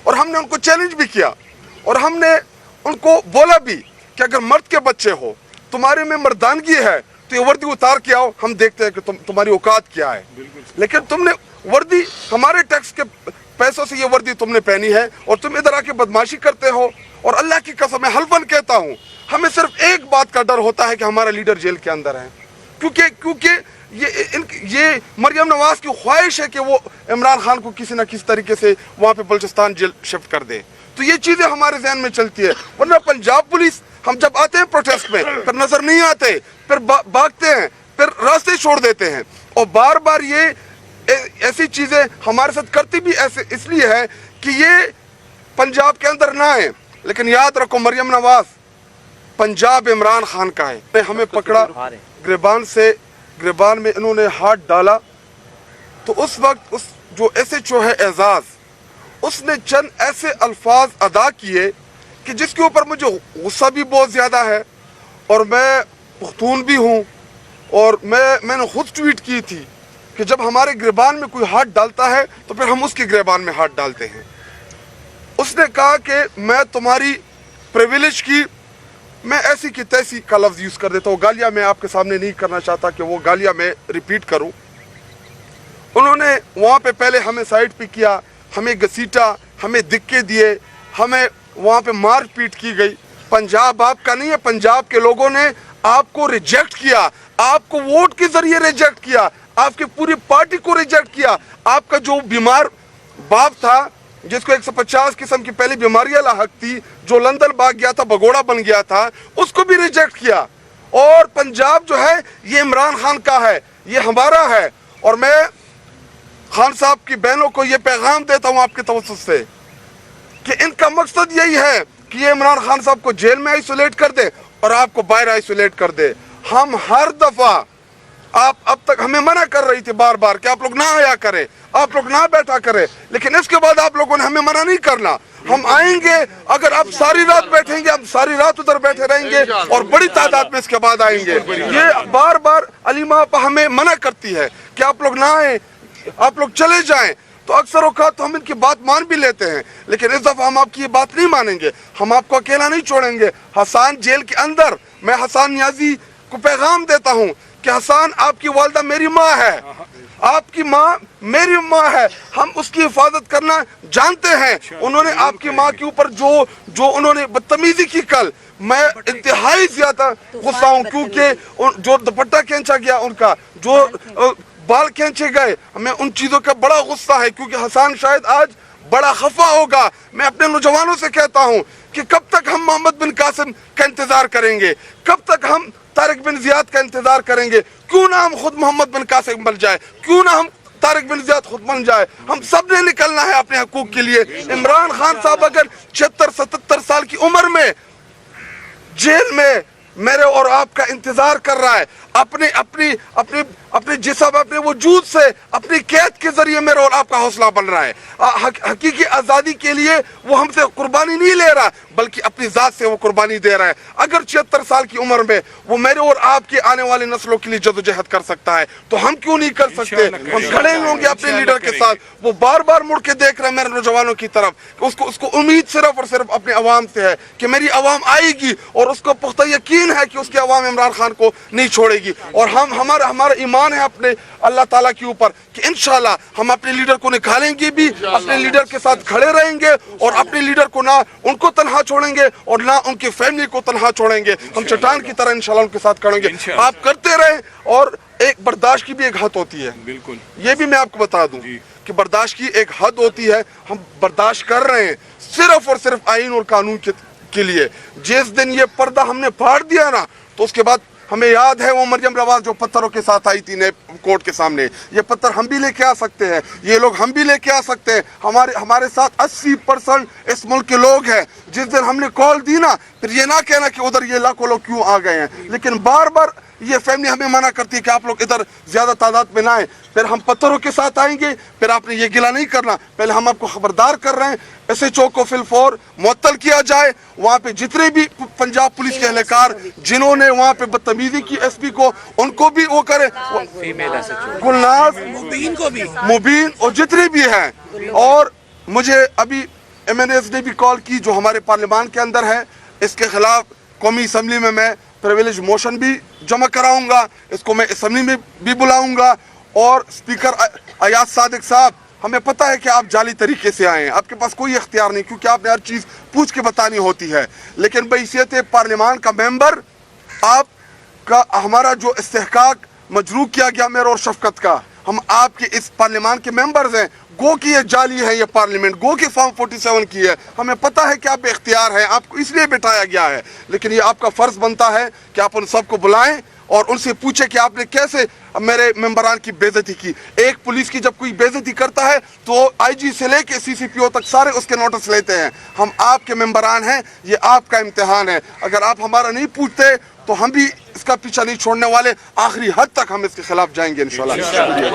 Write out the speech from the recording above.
اور ہم نے ان کو چیلنج بھی کیا اور ہم نے ان کو بولا بھی کہ اگر مرد کے بچے ہو, تمہارے میں مردانگی ہے تو یہ وردی اتار کے آؤ, ہم دیکھتے ہیں کہ تمہاری اوقات کیا ہے. لیکن تم نے وردی ہمارے ٹیکس کے پیسوں سے یہ وردی تم نے پہنی ہے اور تم ادھر آ کے بدماشی کرتے ہو. اور اللہ کی قسم میں حلفاً کہتا ہوں, ہمیں صرف ایک بات کا ڈر ہوتا ہے کہ ہمارا لیڈر جیل کے اندر ہے, کیونکہ یہ مریم نواز کی خواہش ہے کہ وہ عمران خان کو کسی نہ کسی طریقے سے وہاں پہ بلوچستان جیل شفٹ کر دے. تو یہ چیزیں ہمارے ذہن میں چلتی ہے. ورنہ پنجاب پولیس, ہم جب آتے ہیں پروٹیسٹ میں پھر نظر نہیں آتے, پھر بھاگتے ہیں, پھر راستے چھوڑ دیتے ہیں. اور بار بار یہ ایسی چیزیں ہمارے ساتھ کرتی بھی ایسے اس لیے ہے کہ یہ پنجاب کے اندر نہ آئے. لیکن یاد رکھو, مریم نواز پنجاب عمران خان کا ہے. ہمیں پکڑا گریبان میں انہوں نے ہاتھ ڈالا, تو اس وقت اس جو ایس ایچ او ہے اعزاز, اس نے چند ایسے الفاظ ادا کیے کہ جس کے اوپر مجھے غصہ بھی بہت زیادہ ہے, اور میں پختون بھی ہوں, اور میں نے خود ٹویٹ کی تھی کہ جب ہمارے گریبان میں کوئی ہاتھ ڈالتا ہے تو پھر ہم اس کے گریبان میں ہاتھ ڈالتے ہیں. اس نے کہا کہ میں تمہاری پریویلیج کی, میں ایسی کی تیسی کا لفظ یوز کر دیتا ہوں. گالیاں میں آپ کے سامنے نہیں کرنا چاہتا کہ وہ گالیاں میں ریپیٹ کروں. انہوں نے وہاں پہ پہلے ہمیں سائڈ پہ کیا, ہمیں گھسیٹا, ہمیں دھکے دیے, ہمیں وہاں پہ مار پیٹ کی گئی. پنجاب آپ کا نہیں ہے, پنجاب کے لوگوں نے آپ کو ریجیکٹ کیا, آپ کو ووٹ کے ذریعے ریجیکٹ کیا, آپ کی پوری پارٹی کو ریجیکٹ کیا. آپ کا جو بیمار باپ تھا جس کو 150 قسم کی پہلی بیماریاں لاحق تھی, جو لندن بھاگ گیا تھا, بگوڑا بن گیا تھا, اس کو بھی ریجیکٹ کیا. اور پنجاب جو ہے یہ عمران خان کا ہے, یہ ہمارا ہے. اور میں خان صاحب کی بہنوں کو یہ پیغام دیتا ہوں آپ کے توسط سے کہ ان کا مقصد یہی ہے کہ یہ عمران خان صاحب کو جیل میں آئسولیٹ کر دے اور آپ کو باہر آئسولیٹ کر دے. ہم ہر دفعہ, آپ اب تک ہمیں منع کر رہی تھی بار بار کہ آپ لوگ نہ آیا کریں, آپ لوگ نہ بیٹھا کریں, لیکن اس کے بعد آپ لوگوں نے ہمیں منع نہیں کرنا. ہم آئیں گے, اگر آپ ساری رات بیٹھیں گے, ہم ساری رات ادھر بیٹھے رہیں گے, اور بڑی تعداد میں اس کے بعد آئیں گے. یہ بار بار علیمہ آپا ہمیں منع کرتی ہے کہ آپ لوگ نہ آئیں, آپ لوگ چلے جائیں. تو اکثر اوقات تو ہم ان کی بات مان بھی لیتے ہیں, لیکن اس دفعہ ہم آپ کی یہ بات نہیں مانیں گے. ہم آپ کو اکیلا نہیں چھوڑیں گے. حسان جیل کے اندر, میں حسان نیازی کو پیغام دیتا ہوں کہ حسان, آپ کی والدہ میری ماں ہے, آپ کی ماں میری ماں ہے, ہم اس کی حفاظت کرنا جانتے ہیں. انہوں نے آپ کی ماں کے اوپر جو انہوں نے بدتمیزی کی کل, میں انتہائی زیادہ غصہ ہوں, کیونکہ جو دوپٹہ کھینچا گیا ان کا, جو بال کھینچے گئے, ہمیں ان چیزوں کا بڑا غصہ ہے, کیونکہ حسان شاید آج بڑا خفا ہوگا. میں اپنے نوجوانوں سے کہتا ہوں کہ کب تک ہم محمد بن قاسم کا انتظار کریں گے, کب تک ہم طارق بن زیاد کا انتظار کریں گے؟ کیوں نہ ہم خود محمد بن قاسم بن جائے, کیوں نہ ہم طارق بن زیاد خود بن جائے. ہم سب نے نکلنا ہے اپنے حقوق کے لیے. عمران خان صاحب اگر 76-77 سال کی عمر میں جیل میں میرے اور آپ کا انتظار کر رہا ہے, اپنے جسم, اپنے وجود سے, اپنی قید کے ذریعے میرے اور آپ کا حوصلہ بن رہا ہے. حقیقی آزادی کے لیے وہ ہم سے قربانی نہیں لے رہا, بلکہ اپنی ذات سے وہ قربانی دے رہا ہے. اگر 76 سال کی عمر میں وہ میرے اور آپ کے آنے والی نسلوں کے لیے جدوجہد کر سکتا ہے, تو ہم کیوں نہیں کر سکتے؟ ہم کھڑے ہوں گے اپنے لیڈر کے ساتھ. وہ بار بار مڑ کے دیکھ رہے ہیں میرے نوجوانوں کی طرف, اس کو امید صرف اور صرف اپنے عوام سے ہے کہ میری عوام آئے گی, اور اس کو پختہ یقین ہے کہ اس کی عوام عمران خان کو نہیں چھوڑے گی. اور ہمارا ایمان ہے اپنے اللہ تعالیٰ کے اوپر کہ انشاءاللہ ہم اپنے لیڈر کو نکالیں گے بھی, اپنے لیڈر کے ساتھ کھڑے رہیں گے, اور اپنے لیڈر کو نہ ان کو تنہا چھوڑیں گے اور نہ ان کی فیملی کو تنہا چھوڑیں گے. ہم چٹان کی طرح انشاءاللہ ان کے ساتھ کھڑیں گے. آپ کرتے رہیں, اور ایک برداشت کی بھی ایک حد ہوتی ہے. بالکل, یہ بھی میں آپ کو بتا دوں کہ برداشت کی ایک حد ہوتی ہے. ہم برداشت کر رہے ہیں صرف اور صرف آئین اور قانون کے لیے. جس دن یہ پردہ ہم نے پھاڑ دیا نا, تو اس کے بعد ہمیں یاد ہے وہ مریم نواز جو پتھروں کے ساتھ آئی تھی کورٹ کے سامنے. یہ پتھر ہم بھی لے کے آ سکتے ہیں, یہ لوگ ہم بھی لے کے آ سکتے ہیں. ہمارے ساتھ 80% اس ملک کے لوگ ہیں. جس دن ہم نے کال دی نا, پھر یہ نہ کہنا کہ ادھر یہ لاکھوں لوگ کیوں آ گئے ہیں. لیکن بار بار یہ فیملی ہمیں منع کرتی ہے کہ آپ لوگ ادھر زیادہ تعداد میں نہ آئیں. پھر ہم پتھروں کے ساتھ آئیں گے, پھر آپ نے یہ گلہ نہیں کرنا. پہلے ہم آپ کو خبردار کر رہے ہیں, ایسے چوک کو فی الفور معطل کیا جائے. وہاں پہ جتنے بھی پنجاب پولیس کے اہلکار جنہوں نے وہاں پہ بدتمیزی کی ایس پی کو, ان کو بھی وہ کرے, گلناز, مبین اور جتنے بھی ہیں. اور مجھے ابھی MNAs نے بھی کال کی جو ہمارے پارلیمان کے اندر ہے. اس کے خلاف قومی اسمبلی میں پریویلیج موشن بھی جمع کراؤں گا, اس کو میں اسمبلی میں بھی بلاؤں گا. اور اسپیکر ایاز صادق صاحب, ہمیں پتہ ہے کہ آپ جعلی طریقے سے آئے ہیں, آپ کے پاس کوئی اختیار نہیں کیونکہ آپ نے ہر چیز پوچھ کے بتانی ہوتی ہے, لیکن بحیثیت پارلیمان کا ممبر آپ کا ہمارا جو استحقاق مجروح کیا گیا میرے اور شفقت کا, ہم آپ کے اس پارلیمان کے ممبرز ہیں. گو کہ یہ جعلی ہے یہ پارلیمنٹ, گو کہ فارم 47 کی ہے, ہمیں پتہ ہے کہ آپ بے اختیار ہیں, آپ کو اس لیے بٹھایا گیا ہے, لیکن یہ آپ کا فرض بنتا ہے کہ آپ ان سب کو بلائیں اور ان سے پوچھیں کہ آپ نے کیسے میرے ممبران کی بے عزتی کی. ایک پولیس کی جب کوئی بے عزتی کرتا ہے تو IG سے لے کے CCPO تک سارے اس کے نوٹس لیتے ہیں. ہم آپ کے ممبران ہیں, یہ آپ کا امتحان ہے. اگر آپ ہمارا نہیں پوچھتے تو ہم بھی اس کا پیچھا نہیں چھوڑنے والے, آخری حد تک ہم اس کے خلاف جائیں گے انشاءاللہ.